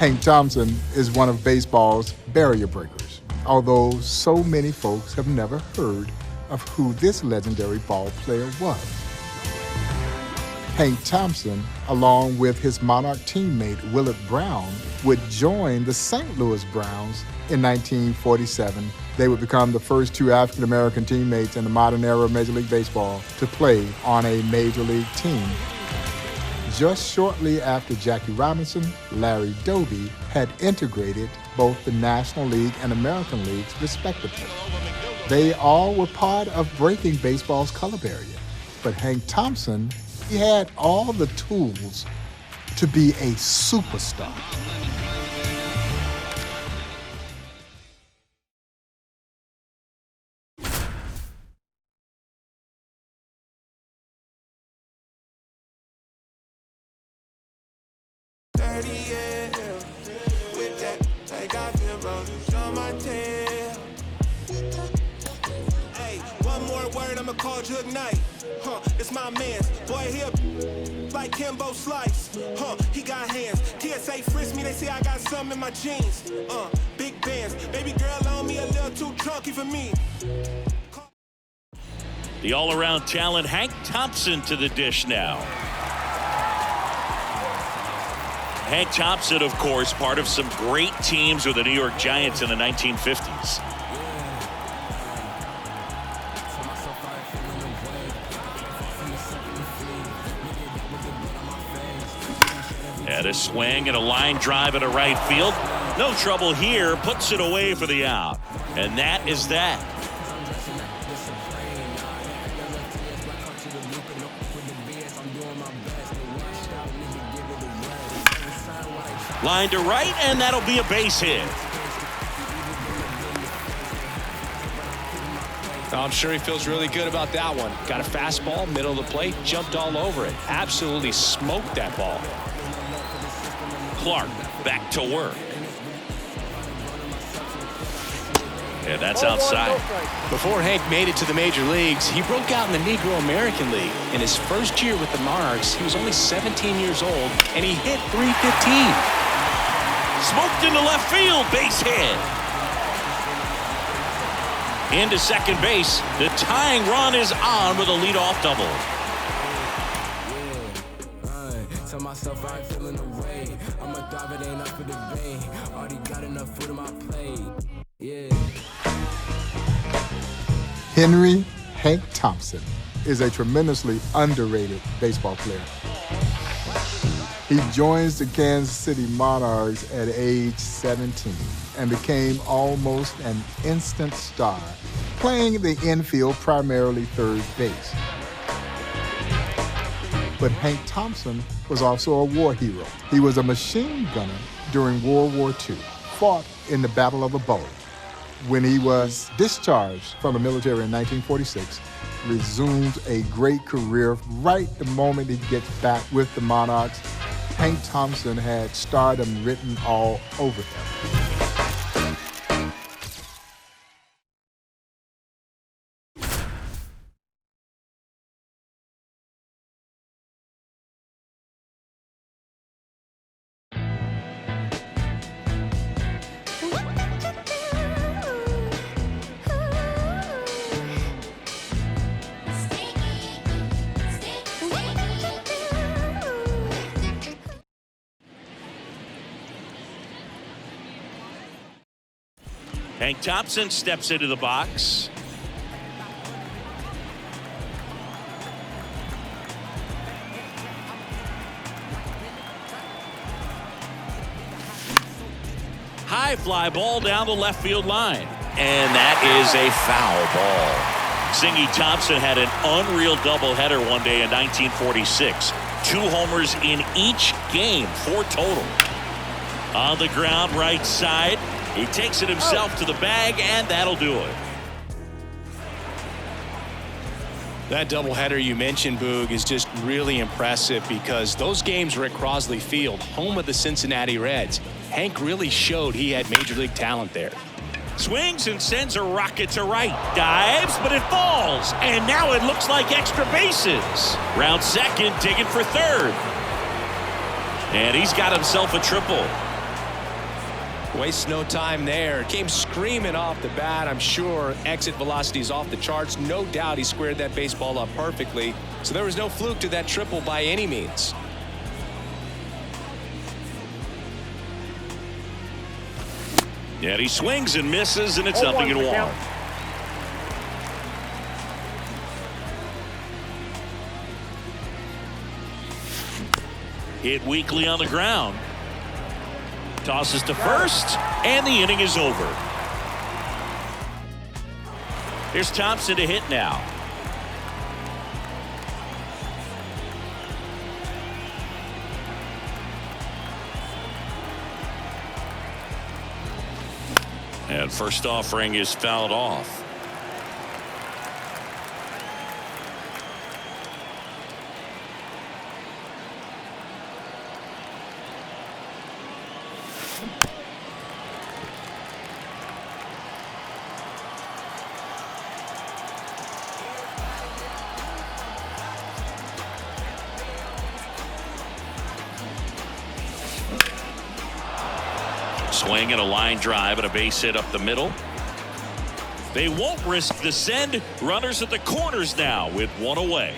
Hank Thompson is one of baseball's barrier breakers, although so many folks have never heard of who this legendary ball player was. Hank Thompson, along with his Monarch teammate Willard Brown, would join the St. Louis Browns in 1947. They would become the first two African-American teammates in the modern era of Major League Baseball to play on a Major League team. Just shortly after Jackie Robinson, Larry Doby had integrated both the National League and American Leagues, respectively. They all were part of breaking baseball's color barrier. But Hank Thompson, he had all the tools to be a superstar. It's my man's boy here like Kimbo Slice. He got hands. TSA frisk me, they say I got something in my jeans. Big bands. Baby girl on me a little too chunky for me. The all-around talent Hank Thompson to the dish now. Hank Thompson, of course, part of some great teams with the New York Giants in the 1950s. And a swing and a line drive into right field. No trouble here. Puts it away for the out. And that is that. Line to right, and that'll be a base hit. I'm sure he feels really good about that one. Got a fastball, middle of the plate, jumped all over it. Absolutely smoked that ball. Clark back to work. And that's outside. Before Hank made it to the major leagues, he broke out in the Negro American League. In his first year with the Monarchs, he was only 17 years old, and he hit .315. Smoked into left field, base hit. Into second base, the tying run is on with a leadoff double. Tell myself I ain't feeling away. I'm a dog, it ain't up for debate. Already got enough food on my plate. Yeah. Henry Hank Thompson is a tremendously underrated baseball player. He joins the Kansas City Monarchs at age 17 and became almost an instant star, playing the infield, primarily third base. But Hank Thompson was also a war hero. He was a machine gunner during World War II, fought in the Battle of the Bulge. When he was discharged from the military in 1946, resumed a great career right the moment he gets back with the Monarchs. Hank Thompson had stardom written all over him. Hank Thompson steps into the box. High fly ball down the left field line. And that is a foul ball. Zingy Thompson had an unreal doubleheader one day in 1946. 2 homers in each game, 4 total. On the ground, right side. He takes it himself to the bag, and that'll do it. That doubleheader you mentioned, Boog, is just really impressive because those games were at Crosley Field, home of the Cincinnati Reds. Hank really showed he had major league talent there. Swings and sends a rocket to right. Dives, but it falls. And now it looks like extra bases. Round second, digging for third. And he's got himself a triple. Wastes no time there. Came screaming off the bat. I'm sure exit velocity is off the charts. No doubt he squared that baseball up perfectly. So there was no fluke to that triple by any means. Yeah, he swings and misses, and it's 0-1. Hit weakly on the ground. Tosses to first, and the inning is over. Here's Thompson to hit now. And first offering is fouled off. Swing and a line drive and a base hit up the middle. They won't risk the send. Runners at the corners now with one away.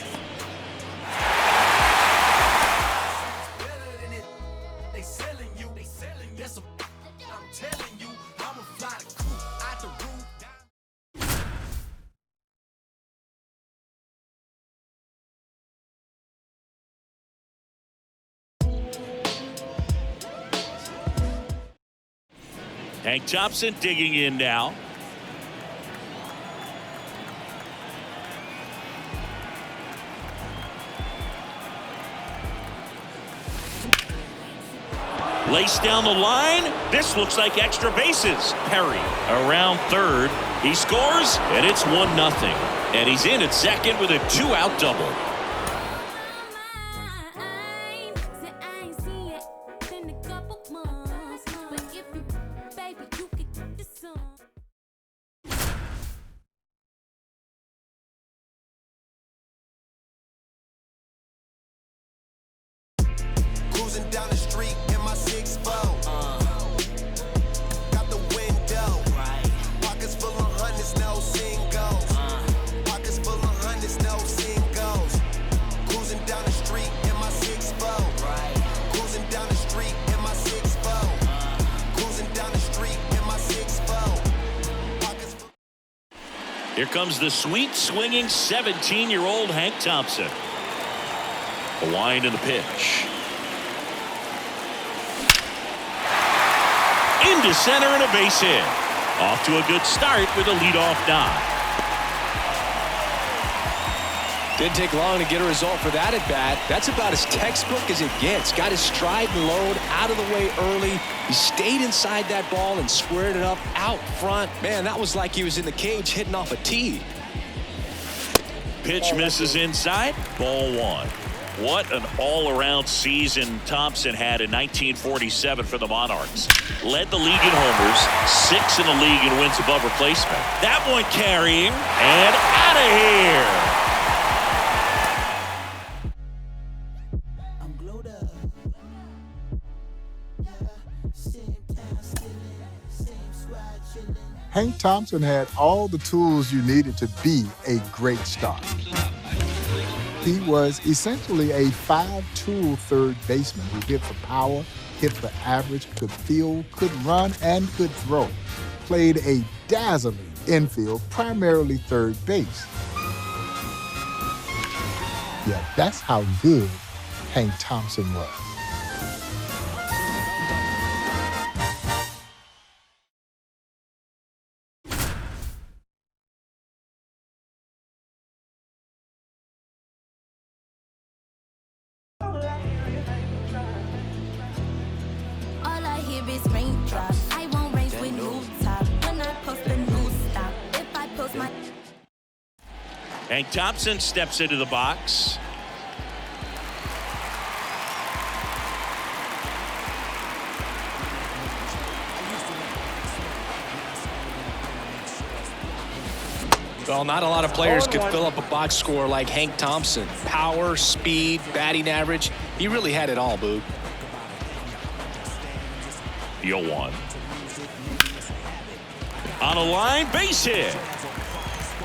Hank Thompson digging in now. Lace down the line. This looks like extra bases. Perry around third. He scores, and it's 1-0. And he's in at second with a 2-out double. Cruising down the street in my 6'4". Got the window. Pockets full of hundreds, no singles. Pockets full of hundreds, no singles. Cruising down the street in my 6'4". Cruising down the street in my 6'4". Cruising down the street in my 6'4". Pockets full. Here comes the sweet swinging 17-year-old Hank Thompson. A wind in the pitch. Into center and a base hit. Off to a good start with a leadoff nod. Didn't take long to get a result for that at bat. That's about as textbook as it gets. Got his stride and load out of the way early. He stayed inside that ball and squared it up out front. Man, that was like he was in the cage hitting off a tee. Pitch misses inside. Ball one. What an all-around season Thompson had in 1947 for the Monarchs. Led the league in homers, 6th in the league in wins above replacement. That one carrying, and out of here. Hank Thompson had all the tools you needed to be a great star. He was essentially a 5-tool third baseman who hit for power, hit for average, could field, could run, and could throw. Played a dazzling infield, primarily third base. Yeah, that's how good Hank Thompson was. Hank Thompson steps into the box. Well, not a lot of players could fill up a box score like Hank Thompson. Power, speed, batting average. He really had it all, Boog. 0-1. On a line, base hit.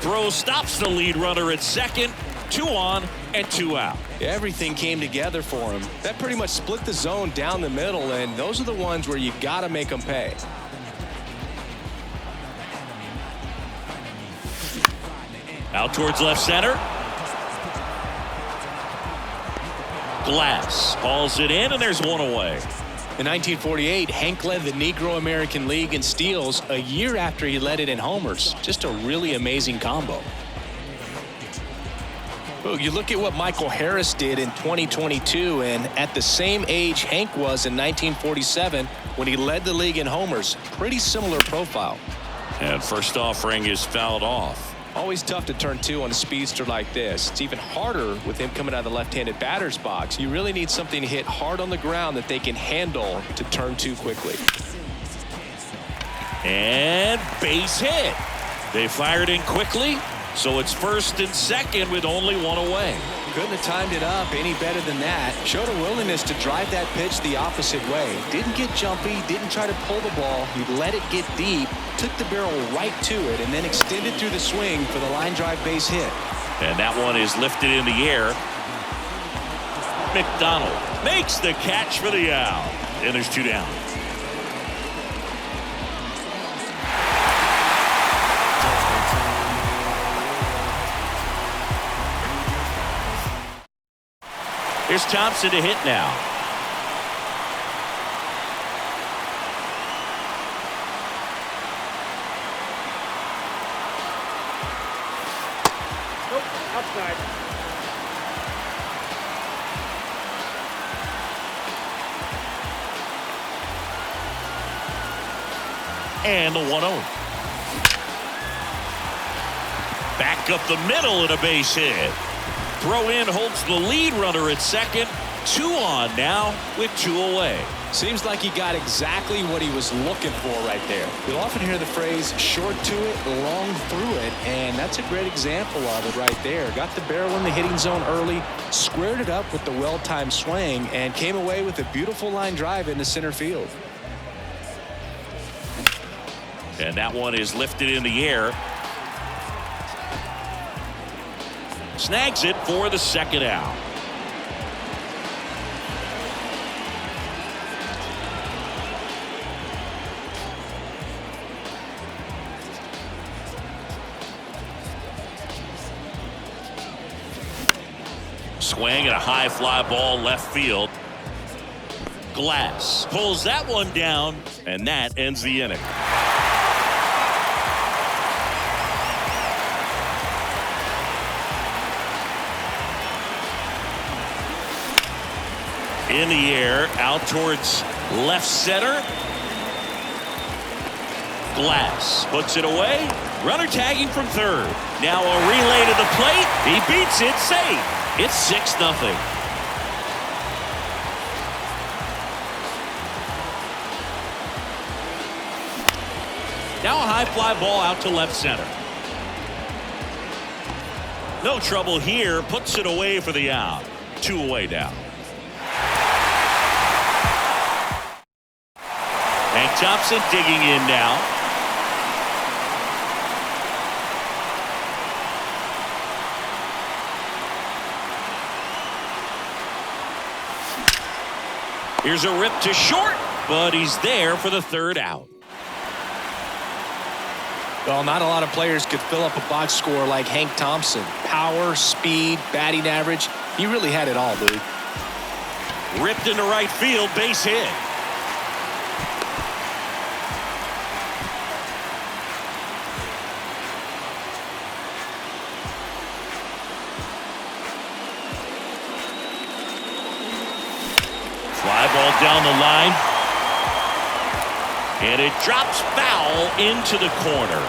Throw stops the lead runner at second. 2 on and 2 out. Everything came together for him. That pretty much split the zone down the middle, and those are the ones where you got to make them pay. Out towards left center. Glass hauls it in, and there's 1 away. In 1948, Hank led the Negro American League in steals a year after he led it in homers. Just a really amazing combo. Well, you look at what Michael Harris did in 2022, and at the same age Hank was in 1947 when he led the league in homers. Pretty similar profile. And first offering is fouled off. Always tough to turn 2 on a speedster like this. It's even harder with him coming out of the left-handed batter's box. You really need something to hit hard on the ground that they can handle to turn 2 quickly. And base hit. They fired in quickly, so it's first and second with only 1 away. Couldn't have timed it up any better than that. Showed a willingness to drive that pitch the opposite way. Didn't get jumpy, didn't try to pull the ball. He let it get deep, took the barrel right to it, and then extended through the swing for the line drive base hit. And that one is lifted in the air. McDonald makes the catch for the out. And there's 2 down. Here's Thompson to hit now. Outside. And the 1-0. Back up the middle and a base hit. Throw in holds the lead runner at second. 2 on now with 2 away. Seems like he got exactly what he was looking for right there. You'll often hear the phrase short to it, long through it, and that's a great example of it right there. Got the barrel in the hitting zone early, squared it up with the well-timed swing, and came away with a beautiful line drive into center field. And that one is lifted in the air. Snags it for the second out. Swing and a high fly ball left field. Glass pulls that one down, and that ends the inning. In the air, out towards left center. Glass puts it away. Runner tagging from third. Now a relay to the plate. He beats it safe. It's 6-0. Now a high fly ball out to left center. No trouble here. Puts it away for the out. 2 away now. Hank Thompson digging in now. Here's a rip to short, but he's there for the third out. Well, not a lot of players could fill up a box score like Hank Thompson. Power, speed, batting average. He really had it all, dude. Ripped into right field, base hit. Fly ball down the line. And it drops foul into the corner.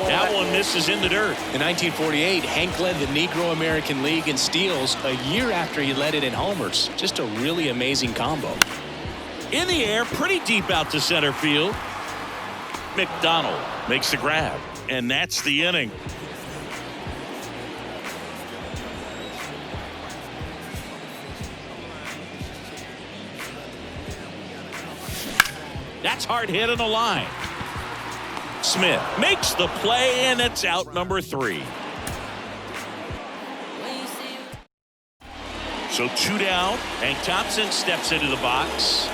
That one misses in the dirt. In 1948, Hank led the Negro American League in steals a year after he led it in homers. Just a really amazing combo. In the air, pretty deep out to center field. McDonald makes the grab, and that's the inning. That's hard hit on the line. Smith makes the play, and it's out number 3. So 2 down. Hank Thompson steps into the box.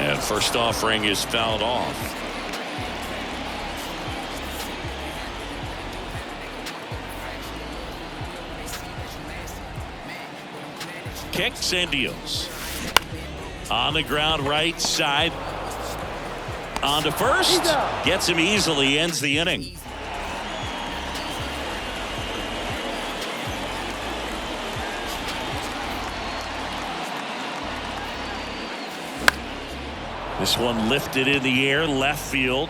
And first offering is fouled off. Kicks and deals. On the ground, right side. On to first. Gets him easily, ends the inning. This one lifted in the air, left field.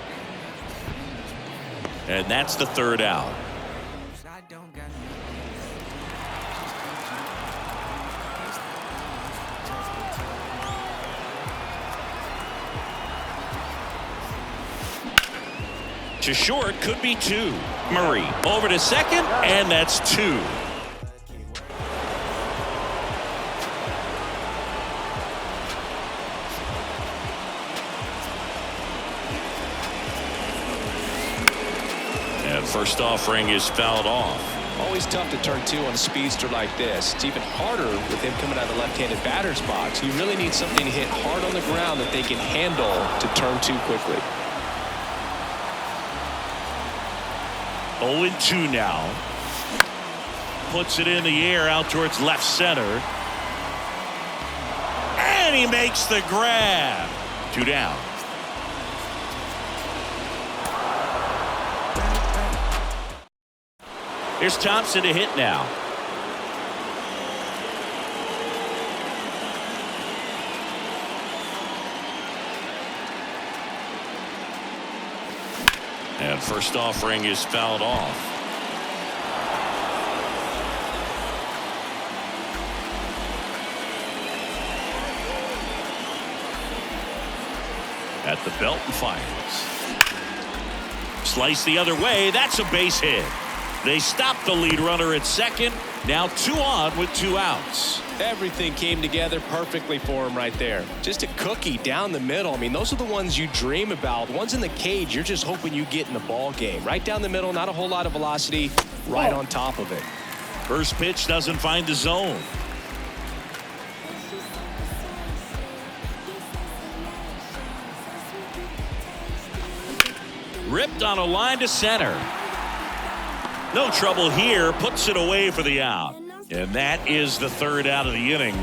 And that's the 3rd out. To short, could be 2. Murray over to second, and that's 2. And first offering is fouled off. Always tough to turn 2 on a speedster like this. It's even harder with him coming out of the left-handed batter's box. You really need something to hit hard on the ground that they can handle to turn 2 quickly. 0-2 now. Puts it in the air out towards left center. And he makes the grab. 2 down. Here's Thompson to hit now. And first offering is fouled off. At the belt and fires. Slice the other way. That's a base hit. They stop the lead runner at second. Now 2 on with 2 outs. Everything came together perfectly for him right there. Just a cookie down the middle. I mean, those are the ones you dream about. The ones in the cage, you're just hoping you get in the ball game. Right down the middle, not a whole lot of velocity, right on top of it. First pitch doesn't find the zone. Ripped on a line to center. No trouble here, puts it away for the out. And that is the 3rd out of the inning.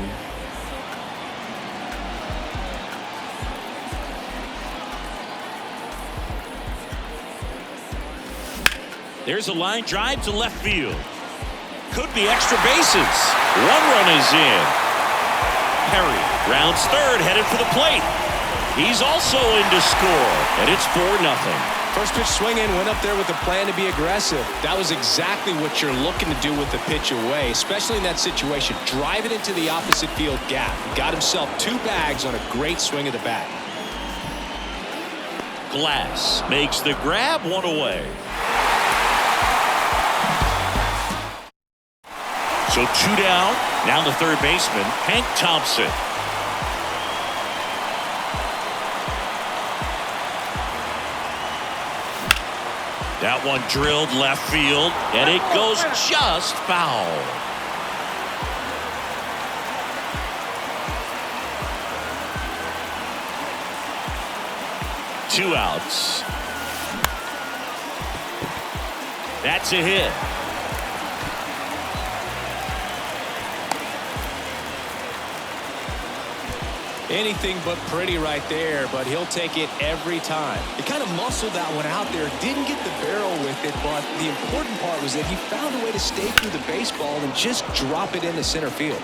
There's a line drive to left field. Could be extra bases. 1 run is in. Perry rounds 3rd, headed for the plate. He's also in to score, and it's 4-0. First pitch swinging, went up there with a plan to be aggressive. That was exactly what you're looking to do with the pitch away, especially in that situation. Drive it into the opposite field gap. Got himself 2 bags on a great swing of the bat. Glass makes the grab, 1 away. So 2 down. Now the 3rd baseman, Hank Thompson. That one drilled left field, and it goes just foul. Two outs. That's a hit. Anything but pretty right there, but he'll take it every time. He kind of muscled that one out there, didn't get the barrel with it, but the important part was that he found a way to stay through the baseball and just drop it into center field.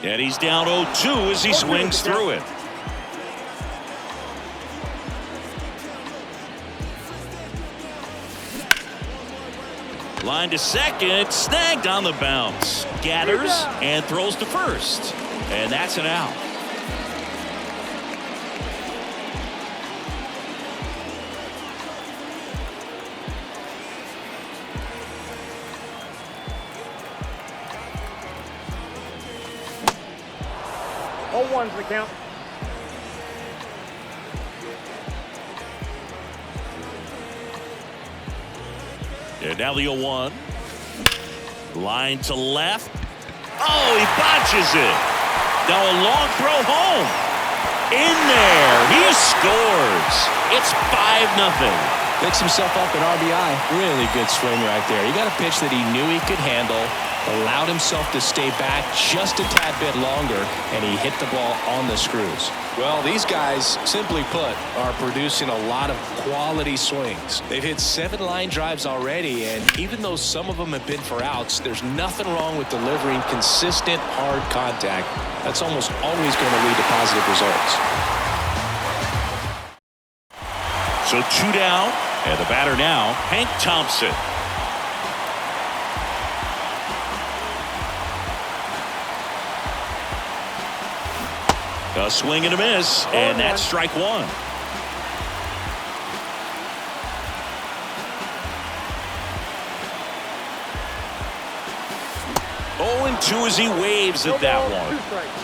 And he's down 0-2 as he swings through it. Line to second, snagged on the bounce. Gathers and throws to first. And that's an out. 0-1's the count. And now the 0-1. Line to left. Oh, he botches it. Now a long throw home. In there. He scores. It's 5-0. Picks himself up an RBI. Really good swing right there. He got a pitch that he knew he could handle, allowed himself to stay back just a tad bit longer, and he hit the ball on the screws. Well, these guys, simply put, are producing a lot of quality swings. They've hit 7 line drives already, and even though some of them have been for outs, there's nothing wrong with delivering consistent, hard contact. That's almost always going to lead to positive results. So 2 down, and the batter now, Hank Thompson. A swing and a miss, and that's strike 1. Oh, and 2 as he waves at that one. 2 strikes.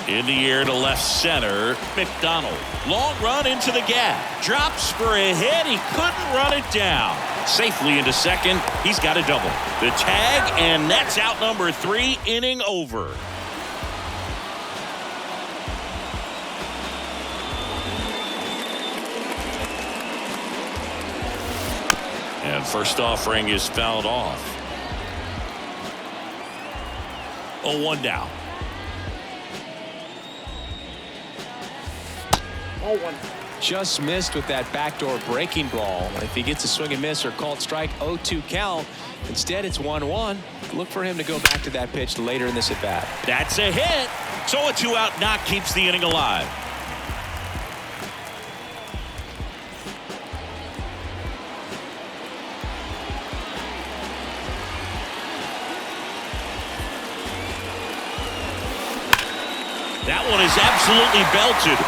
In the air to left center, McDonald. Long run into the gap. Drops for a hit. He couldn't run it down. Safely into second. He's got a double. The tag, and that's out number 3, inning over. And first offering is fouled off. 0-1 down. 0-1. Just missed with that backdoor breaking ball. If he gets a swing and miss or called strike, 0-2 count. Instead, it's 1-1. Look for him to go back to that pitch later in this at bat. That's a hit. So a 2-out knock keeps the inning alive. That one is absolutely belted.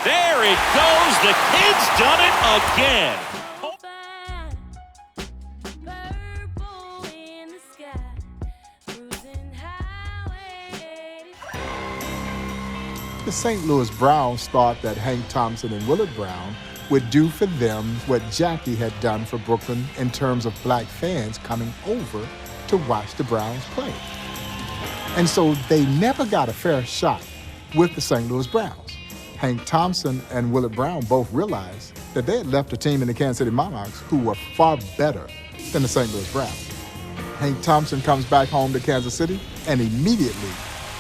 There it goes. The kid's done it again. The St. Louis Browns thought that Hank Thompson and Willard Brown would do for them what Jackie had done for Brooklyn in terms of black fans coming over to watch the Browns play. And so they never got a fair shot with the St. Louis Browns. Hank Thompson and Willard Brown both realized that they had left a team in the Kansas City Monarchs who were far better than the St. Louis Browns. Hank Thompson comes back home to Kansas City and immediately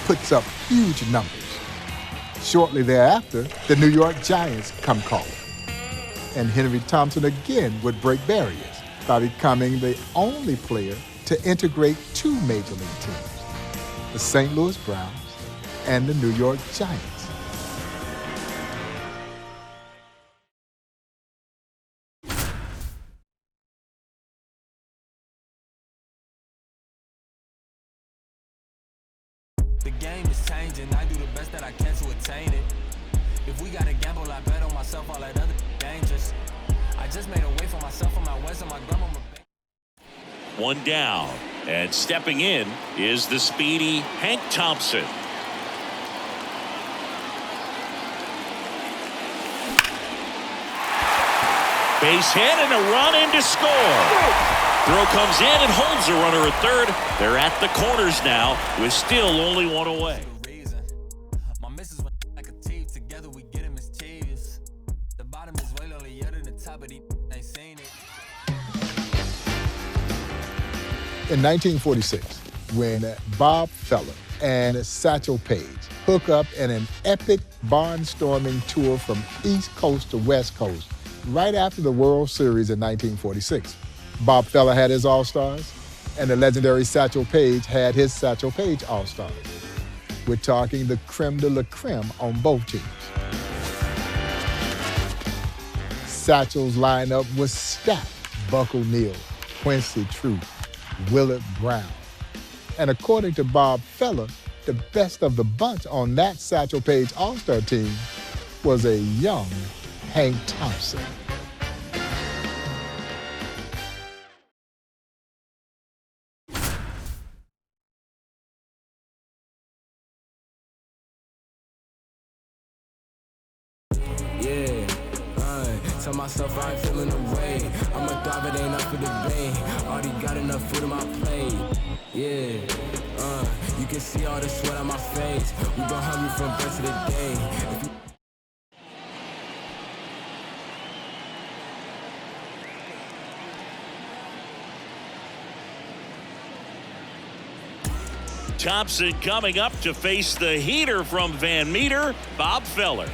puts up huge numbers. Shortly thereafter, the New York Giants come calling. And Henry Thompson again would break barriers by becoming the only player to integrate 2 major league teams, the St. Louis Browns and the New York Giants. The game is changing. I do the best that I can to attain it. If we gotta gamble, I bet on myself. All that other dangerous. I just made a way for myself on my west and my grandma. 1 down, and stepping in is the speedy Hank Thompson. Base hit and a run in to score. Throw comes in and holds the runner at third. They're at the corners now with still only 1 away. My missus went like a tape together. We get him mischievous. The bottom is way lonelier than the top, but he ain't seen it. In 1946, when Bob Feller and Satchel Paige hook up in an epic barnstorming tour from East Coast to West Coast, right after the World Series in 1946. Bob Feller had his All-Stars, and the legendary Satchel Paige had his Satchel Paige All-Stars. We're talking the creme de la creme on both teams. Satchel's lineup was stacked. Buck O'Neil, Quincy True, Willard Brown. And according to Bob Feller, the best of the bunch on that Satchel Paige All-Star team was a young Hank Thompson. telling myself I ain't feeling the way. I'ma thrive, it ain't up for debate. Already got enough food on my plate. Yeah, you can see all the sweat on my face. We been hungry from birth to the day. Thompson coming up to face the heater from Van Meter, Bob Feller.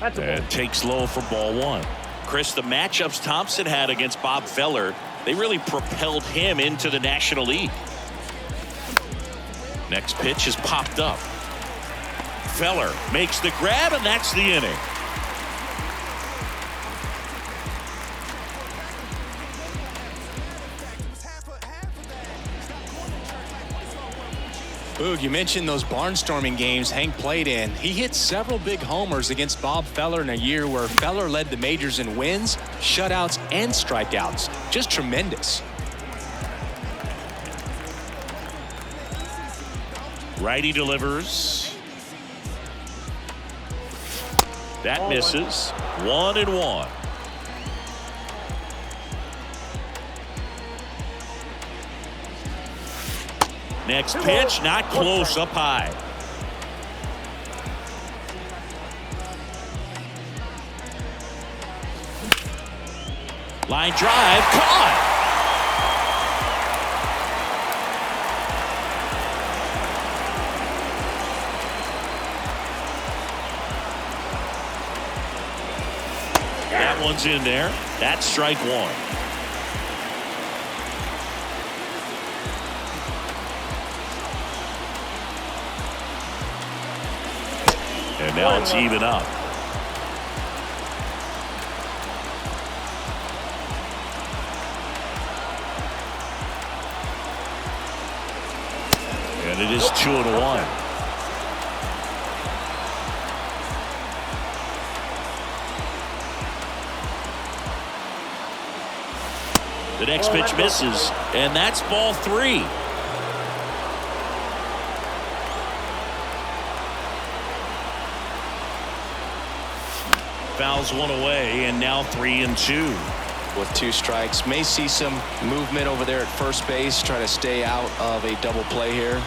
And takes low for ball one. Chris, the matchups Thompson had against Bob Feller, they really propelled him into the National League. Next pitch is popped up. Feller makes the grab, and that's the inning. Boog, you mentioned those barnstorming games Hank played in. He hit several big homers against Bob Feller in a year where Feller led the majors in wins, shutouts, and strikeouts. Just tremendous. Righty delivers. That misses. 1-1. Next pitch, not close, up high. Line drive, caught. That one's in there. That's strike one. And now it's even up. And it is 2-1. The next pitch misses, and that's ball three. Fouls one away, and now 3-2. With two strikes, may see some movement over there at first base, try to stay out of a double play here.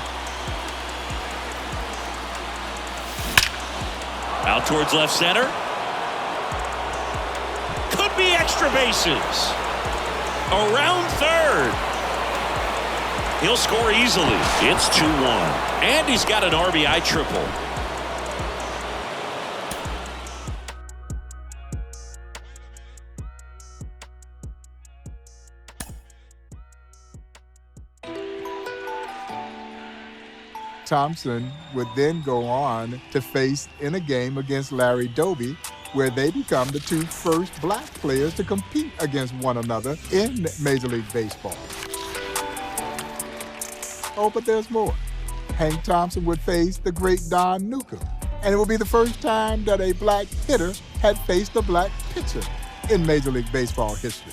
Out towards left center. Could be extra bases. Around third. He'll score easily. It's 2-1. And he's got an RBI triple. Thompson would then go on to face in a game against Larry Doby, where they become the two first black players to compete against one another in Major League Baseball. Oh, but there's more. Hank Thompson would face the great Don Newcombe, and it would be the first time that a black hitter had faced a black pitcher in Major League Baseball history.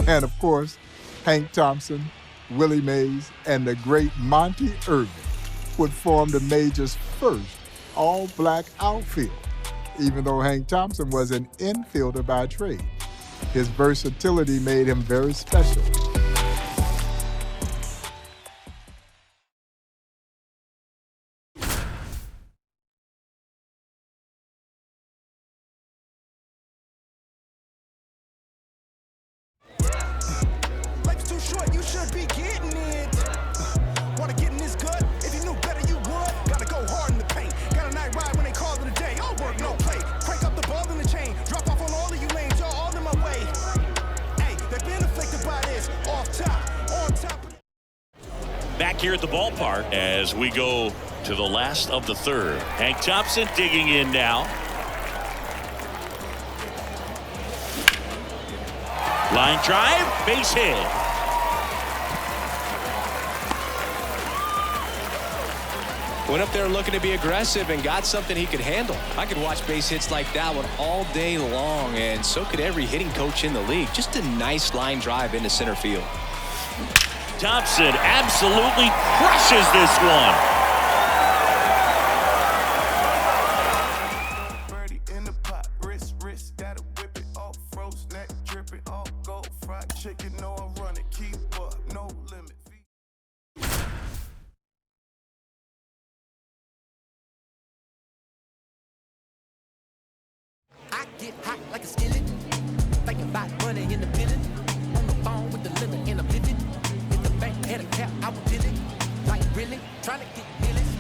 And of course, Hank Thompson, Willie Mays, and the great Monty Irvin would form the Majors' first all-black outfield, even though Hank Thompson was an infielder by trade. His versatility made him very special. Life's too short, you should be getting it. Wanna get in this gut? If you knew better, you would. Gotta go hard in the paint. Got a night ride when they call it a day. All work, no play. Crank up the ball in the chain. Drop off on all of you lanes. Y'all all in my way. Hey, they've been afflicted by this. Off top, on top. Back here at the ballpark as we go to the last of the third. Hank Thompson digging in now. Line drive, base hit. Went up there looking to be aggressive and got something he could handle. I could watch base hits like that one all day long, and so could every hitting coach in the league. Just a nice line drive into center field. Thompson absolutely crushes this one. Birdie in the pot, wrist, gotta whip it off, froze neck, dripping all gold, fried chicken, no I run it, keep up, no limit. I get hot like a skillet. Thinking about money in the building. On the phone with the limit and I'm living. If the bank had a cap, I would build it. Like really, trying to get millions.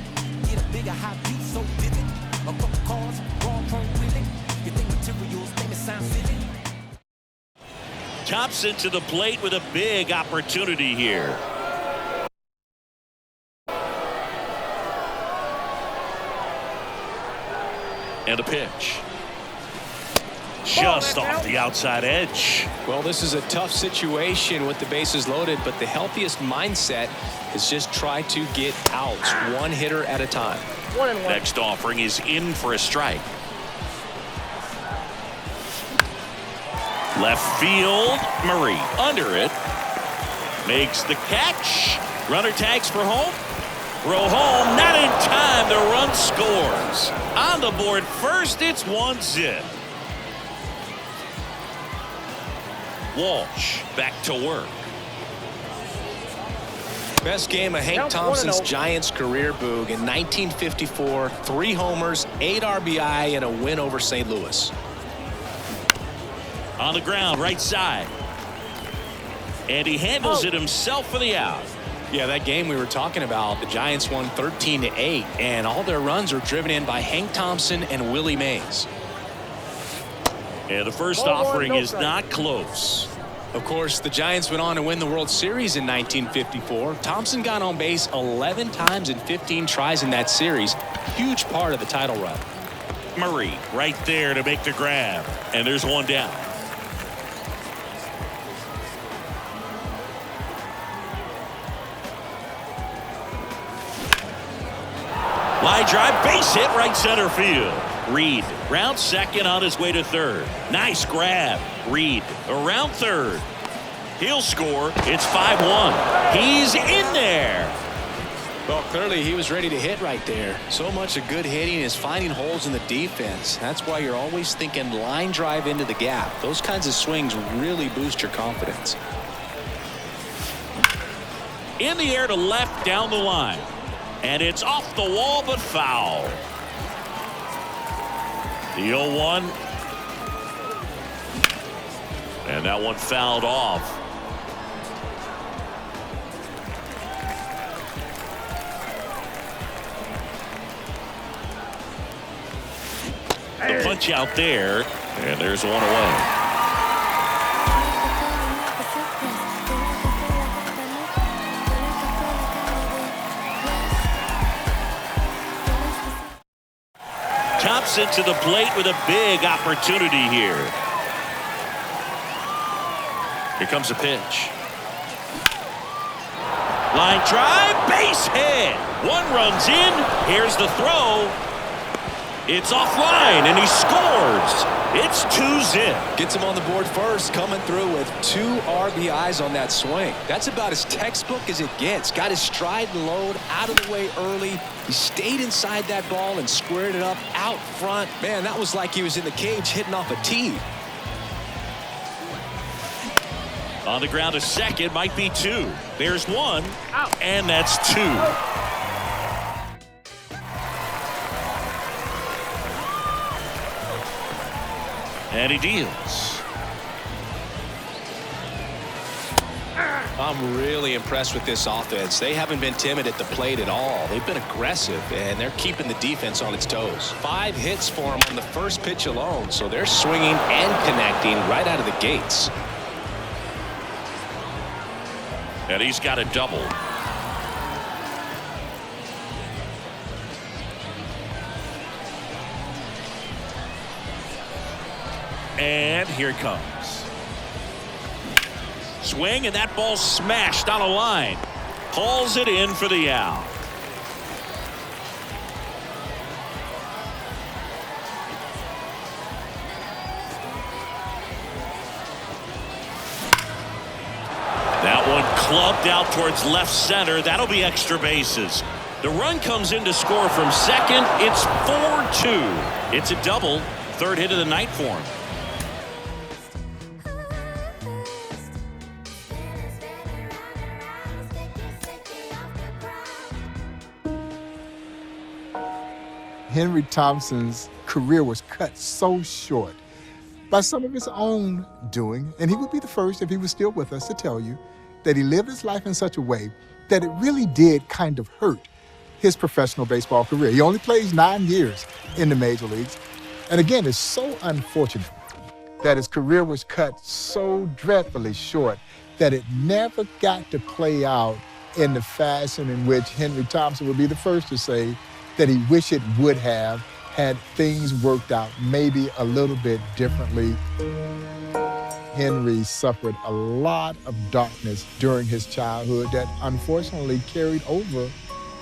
Get a bigger high beat so vivid. A couple cars, raw prone wheeling. You think materials make it sound silly? Thompson to the plate with a big opportunity here. And a pitch. Just off the outside edge. Well, this is a tough situation with the bases loaded, but the healthiest mindset is just try to get outs, one hitter at a time. 1-1. Next offering is in for a strike. Left field, Murray under it. Makes the catch. Runner tags for home. Throw home, not in time. The run scores. On the board first, it's 1-0. Walsh back to work. Best game of Hank Thompson's Giants career, Boog. In 1954, 3 homers, 8 RBI, and a win over St. Louis. On the ground, right side. And he handles it himself for the out. Yeah, that game we were talking about, the Giants won 13-8, and all their runs are driven in by Hank Thompson and Willie Mays. And the first offering is not close. Of course, the Giants went on to win the World Series in 1954. Thompson got on base 11 times in 15 tries in that series. Huge part of the title run. Murray right there to make the grab. And there's one down. Line drive, base hit, right center field. Reed, round second on his way to third. Nice grab. Reed, around third. He'll score. It's 5-1. He's in there. Well, clearly he was ready to hit right there. So much of good hitting is finding holes in the defense. That's why you're always thinking line drive into the gap. Those kinds of swings really boost your confidence. In the air to left down the line. And it's off the wall, but foul. The 0-1. And that one fouled off. The punch out there. And there's one away. Thompson to the plate with a big opportunity here. Here comes a pitch. Line drive, base hit. One runs in. Here's the throw. It's offline, and he scores. It's 2-0. Gets him on the board first, coming through with 2 RBIs on that swing. That's about as textbook as it gets. Got his stride and load out of the way early. He stayed inside that ball and squared it up out front. Man, that was like he was in the cage hitting off a tee. On the ground to second, might be 2. There's 1, and that's 2. And he deals. I'm really impressed with this offense. They haven't been timid at the plate at all. They've been aggressive, and they're keeping the defense on its toes. 5 hits for them on the first pitch alone, so they're swinging and connecting right out of the gates. And he's got a double. And here it comes. Swing, and that ball smashed on a line. Hauls it in for the out. That one Clubbed out towards left center. That'll be extra bases. The run comes in to score from second. It's 4-2. It's a double. Third hit of the night for him. Henry Thompson's career was cut so short by some of his own doing, and he would be the first, if he was still with us, to tell you that he lived his life in such a way that it really did kind of hurt his professional baseball career. He only plays 9 years in the major leagues. And again, it's so unfortunate that his career was cut so dreadfully short that it never got to play out in the fashion in which Henry Thompson would be the first to say that he wished it would have had things worked out maybe a little bit differently. Henry suffered a lot of darkness during his childhood that unfortunately carried over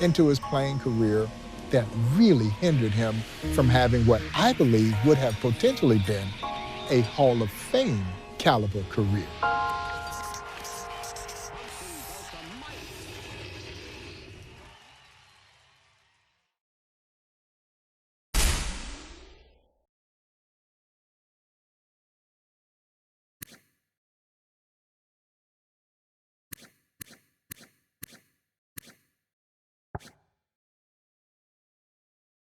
into his playing career that really hindered him from having what I believe would have potentially been a Hall of Fame caliber career.